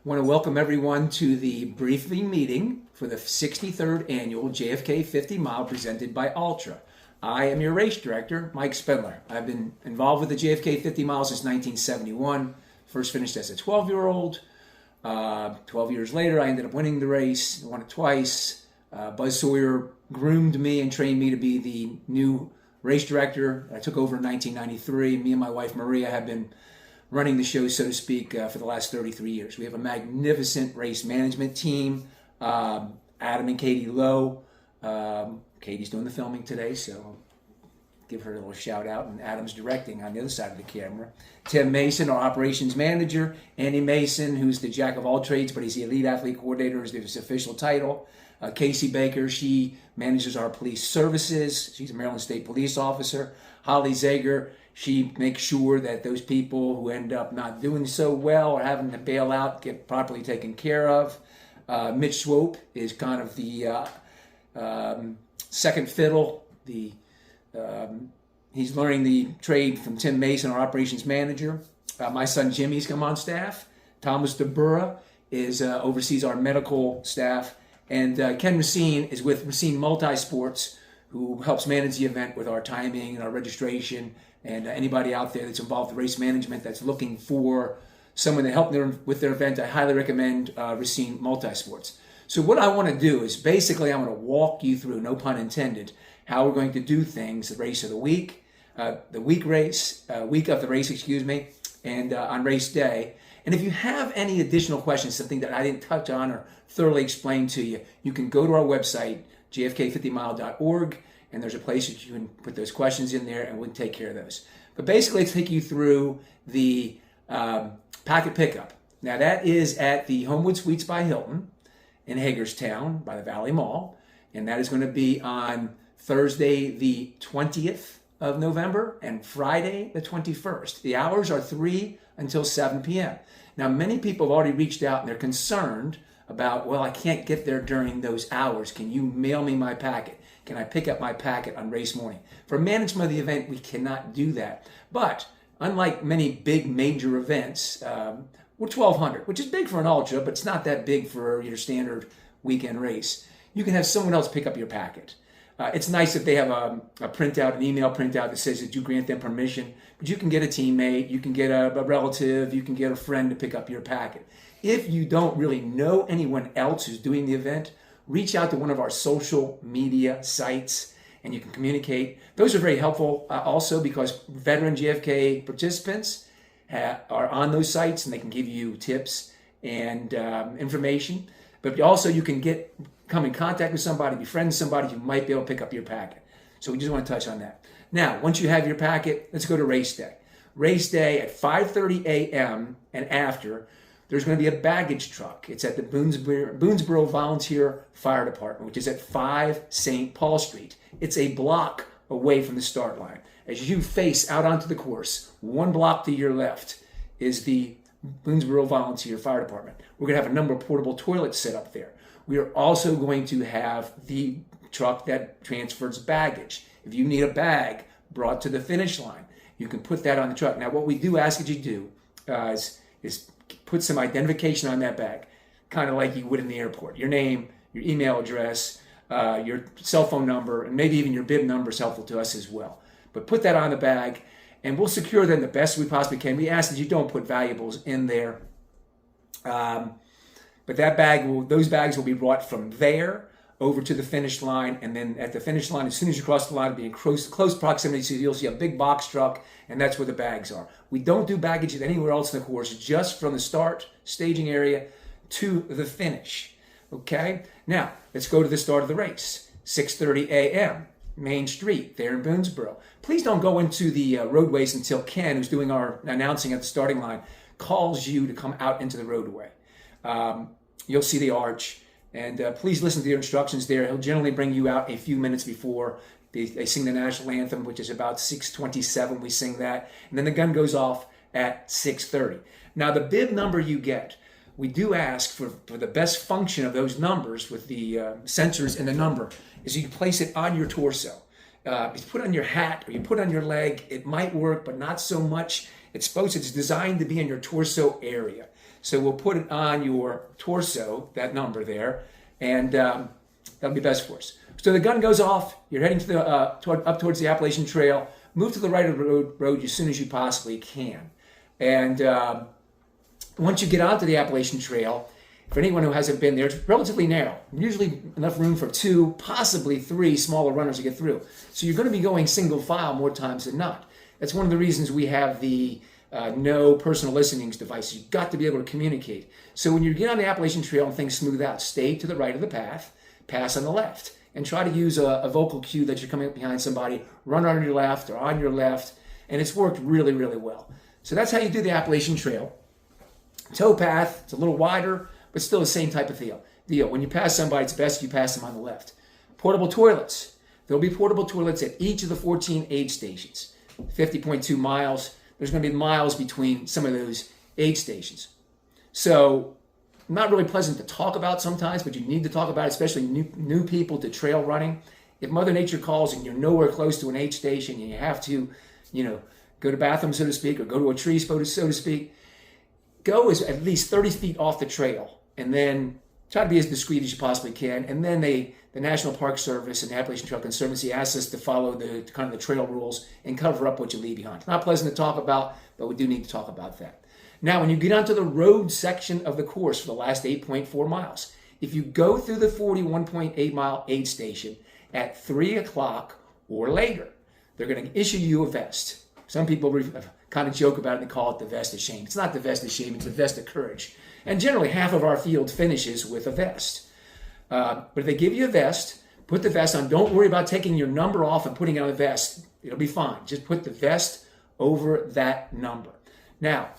want to welcome everyone to the briefing meeting for the 63rd annual JFK 50 Mile presented by Altra. I am your race director, Mike Spindler. I've been involved with the JFK 50 Mile since 1971. First finished as a 12-year-old. 12 years later, I ended up winning the race, won it twice. Buzz Sawyer groomed me and trained me to be the new race director. I took over in 1993. Me and my wife Maria have been running the show, so to speak, for the last 33 years. We have a magnificent race management team. Adam and Katie Lowe. Katie's doing the filming today, so give her a little shout out. And Adam's directing on the other side of the camera. Tim Mason, our operations manager. Andy Mason, who's the jack of all trades, but he's the elite athlete coordinator, is his official title. Casey Baker, she manages our police services. She's a Maryland State police officer. Holly Zager, she makes sure that those people who end up not doing so well or having to bail out get properly taken care of. Mitch Swope is kind of the second fiddle. He's learning the trade from Tim Mason, our operations manager. My son Jimmy's come on staff. Thomas DeBura oversees our medical staff. And Ken Racine is with Racine Multisports, who helps manage the event with our timing and our registration. And anybody out there that's involved with race management that's looking for someone to help them with their event, I highly recommend Racine Multisports. So what I want to do is basically I'm going to walk you through, no pun intended, how we're going to do things, the race of the week, week of the race, and on race day. And if you have any additional questions, something that I didn't touch on or thoroughly explain to you, you can go to our website, jfk50mile.org, and there's a place that you can put those questions in there, and we'll take care of those. But basically, let's take you through the packet pickup. Now, that is at the Homewood Suites by Hilton in Hagerstown by the Valley Mall, and that is going to be on Thursday, the 20th of November, and Friday, the 21st. The hours are 3 until 7 p.m. Now, many people have already reached out, and they're concerned about, well, I can't get there during those hours. Can you mail me my packet? Can I pick up my packet on race morning? For management of the event, we cannot do that. But unlike many big major events, we're 1,200, which is big for an ultra, but it's not that big for your standard weekend race. You can have someone else pick up your packet. It's nice if they have a printout, an email printout that says that you grant them permission, but you can get a teammate, you can get a relative, you can get a friend to pick up your packet. If you don't really know anyone else who's doing the event, reach out to one of our social media sites and you can communicate. Those are very helpful also because veteran JFK participants are on those sites and they can give you tips and information. But also you can come in contact with somebody, befriend somebody who might be able to pick up your packet. So we just want to touch on that. Now, once you have your packet, let's go to race day. Race day at 5:30 a.m. and after, there's going to be a baggage truck. It's at the Boonesboro Volunteer Fire Department, which is at 5 St. Paul Street. It's a block away from the start line. As you face out onto the course, 1 block to your left is the Boonesboro Volunteer Fire Department. We're going to have a number of portable toilets set up there. We are also going to have the truck that transfers baggage. If you need a bag brought to the finish line, you can put that on the truck. Now, what we do ask that you do is put some identification on that bag, kind of like you would in the airport. Your name, your email address, your cell phone number, and maybe even your bib number is helpful to us as well. But put that on the bag, and we'll secure them the best we possibly can. We ask that you don't put valuables in there. But those bags will be brought from there over to the finish line, and then at the finish line, as soon as you cross the line, it'll be in close proximity, so you'll see a big box truck, and that's where the bags are. We don't do baggage anywhere else in the course, just from the start staging area to the finish. Okay? Now, let's go to the start of the race. 6:30 a.m., Main Street, there in Boonesboro. Please don't go into the roadways until Ken, who's doing our announcing at the starting line, calls you to come out into the roadway. You'll see the arch, and please listen to your instructions there. He'll generally bring you out a few minutes before they sing the national anthem, which is about 6:27. We sing that, and then the gun goes off at 6:30. Now, the bib number you get, we do ask for the best function of those numbers with the sensors in the number, is you place it on your torso. If you put it on your hat or you put it on your leg, it might work, but not so much. It's designed to be in your torso area. So we'll put it on your torso, that number there, and that'll be best for us. So the gun goes off. You're heading to the up towards the Appalachian Trail. Move to the right of the road as soon as you possibly can. And once you get onto the Appalachian Trail, for anyone who hasn't been there, it's relatively narrow. Usually enough room for 2, possibly 3 smaller runners to get through. So you're going to be going single file more times than not. That's one of the reasons we have the no personal listenings device. You've got to be able to communicate. So when you get on the Appalachian Trail and things smooth out, stay to the right of the path, pass on the left, and try to use a vocal cue that you're coming up behind somebody, run on your left or on your left, and it's worked really, really well. So that's how you do the Appalachian Trail. Towpath, it's a little wider, but still the same type of deal. When you pass somebody, it's best you pass them on the left. Portable toilets. There'll be portable toilets at each of the 14 aid stations. 50.2 miles. There's going to be miles between some of those aid stations. So, not really pleasant to talk about sometimes, but you need to talk about it, especially new people to trail running. If Mother Nature calls and you're nowhere close to an aid station and you have to, go to the bathroom, so to speak, or go to a tree, so to speak, go at least 30 feet off the trail. And then try to be as discreet as you possibly can. And then the National Park Service and the Appalachian Trail Conservancy asks us to follow the kind of the trail rules and cover up what you leave behind. It's not pleasant to talk about, but we do need to talk about that. Now, when you get onto the road section of the course for the last 8.4 miles, if you go through the 41.8 mile aid station at 3 o'clock or later, they're going to issue you a vest. Some people kind of joke about it and call it the vest of shame. It's not the vest of shame, it's the vest of courage. And generally, half of our field finishes with a vest. But if they give you a vest, put the vest on. Don't worry about taking your number off and putting on a vest. It'll be fine. Just put the vest over that number. Now,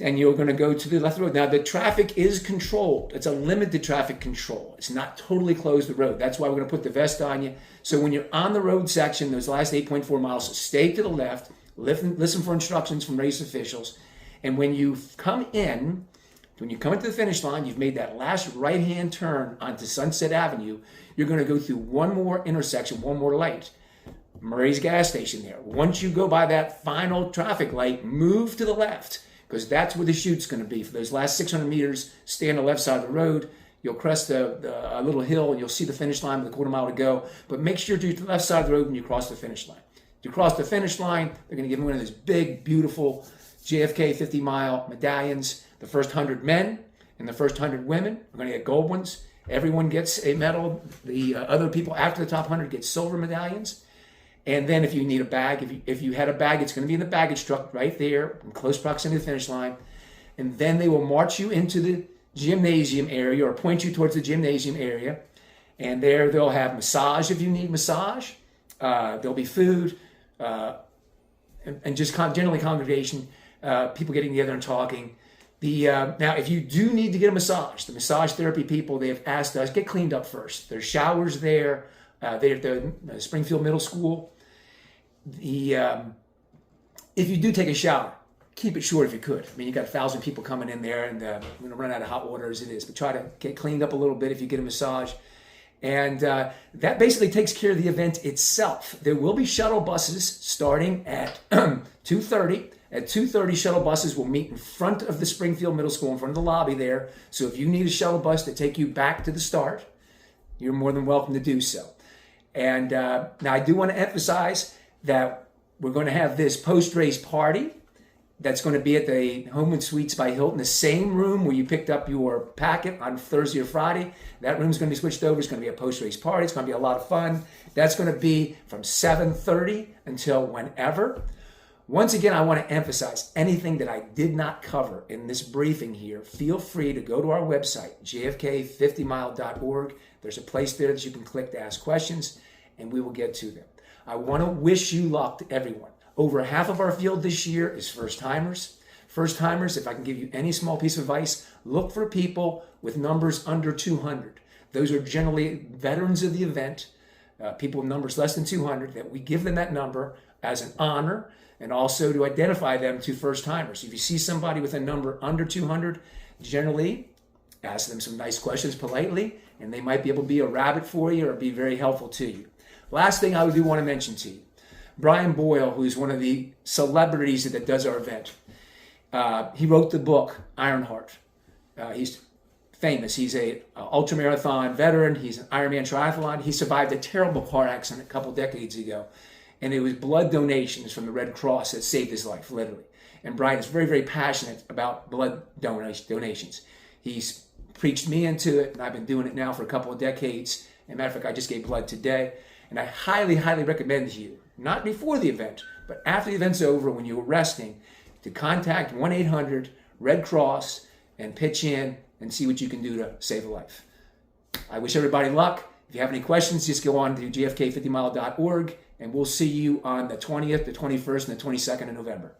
and you're going to go to the left of the road. Now, the traffic is controlled. It's a limited traffic control. It's not totally closed the road. That's why we're going to put the vest on you. So when you're on the road section, those last 8.4 miles, stay to the left, listen for instructions from race officials. And when you come into the finish line, you've made that last right-hand turn onto Sunset Avenue, you're going to go through one more intersection, one more light. Murray's gas station there. Once you go by that final traffic light, move to the left, because that's where the chute's going to be. For those last 600 meters, stay on the left side of the road. You'll crest a little hill, and you'll see the finish line with a quarter mile to go. But make sure you're to the left side of the road when you cross the finish line. You cross the finish line, they're going to give you one of those big, beautiful JFK 50-mile medallions. The first 100 men and the first 100 women are going to get gold ones. Everyone gets a medal. The other people after the top 100 get silver medallions. And then if you need a bag, if you had a bag, it's going to be in the baggage truck right there in close proximity to the finish line. And then they will march you into the gymnasium area or point you towards the gymnasium area. And there they'll have massage if you need massage. There'll be food and just generally congregation, people getting together and talking. Now, if you do need to get a massage, the massage therapy people, they have asked us, get cleaned up first. There's showers there. They're at the Springfield Middle School. If you do take a shower, keep it short if you could. I mean, you got 1,000 people coming in there, and you're going to run out of hot water as it is. But try to get cleaned up a little bit if you get a massage. And that basically takes care of the event itself. There will be shuttle buses starting at 2:30. At 2:30, shuttle buses will meet in front of the Springfield Middle School, in front of the lobby there. So if you need a shuttle bus to take you back to the start, you're more than welcome to do so. And now I do want to emphasize that we're going to have this post-race party that's going to be at the Homewood Suites by Hilton, the same room where you picked up your packet on Thursday or Friday. That room's going to be switched over. It's going to be a post-race party. It's going to be a lot of fun. That's going to be from 7:30 until whenever. Once again, I want to emphasize anything that I did not cover in this briefing here. Feel free to go to our website, jfk50mile.org. There's a place there that you can click to ask questions, and we will get to them. I want to wish you luck to everyone. Over half of our field this year is first-timers. First-timers, if I can give you any small piece of advice, look for people with numbers under 200. Those are generally veterans of the event, people with numbers less than 200, that we give them that number as an honor, and also to identify them to first-timers. If you see somebody with a number under 200, generally ask them some nice questions politely, and they might be able to be a rabbit for you or be very helpful to you. Last thing I do want to mention to you, Brian Boyle, who's one of the celebrities that does our event. He wrote the book Ironheart. He's famous. He's a ultramarathon veteran. He's an Ironman triathlon. He survived a terrible car accident a couple decades ago, and it was blood donations from the Red Cross that saved his life, literally. And Brian is very, very passionate about blood donations. He's preached me into it, and I've been doing it now for a couple of decades. As a matter of fact, I just gave blood today, and I highly, highly recommend to you, not before the event, but after the event's over, when you're resting, to contact 1-800-RED CROSS and pitch in and see what you can do to save a life. I wish everybody luck. If you have any questions, just go on to jfk50mile.org, and we'll see you on the 20th, the 21st, and the 22nd of November.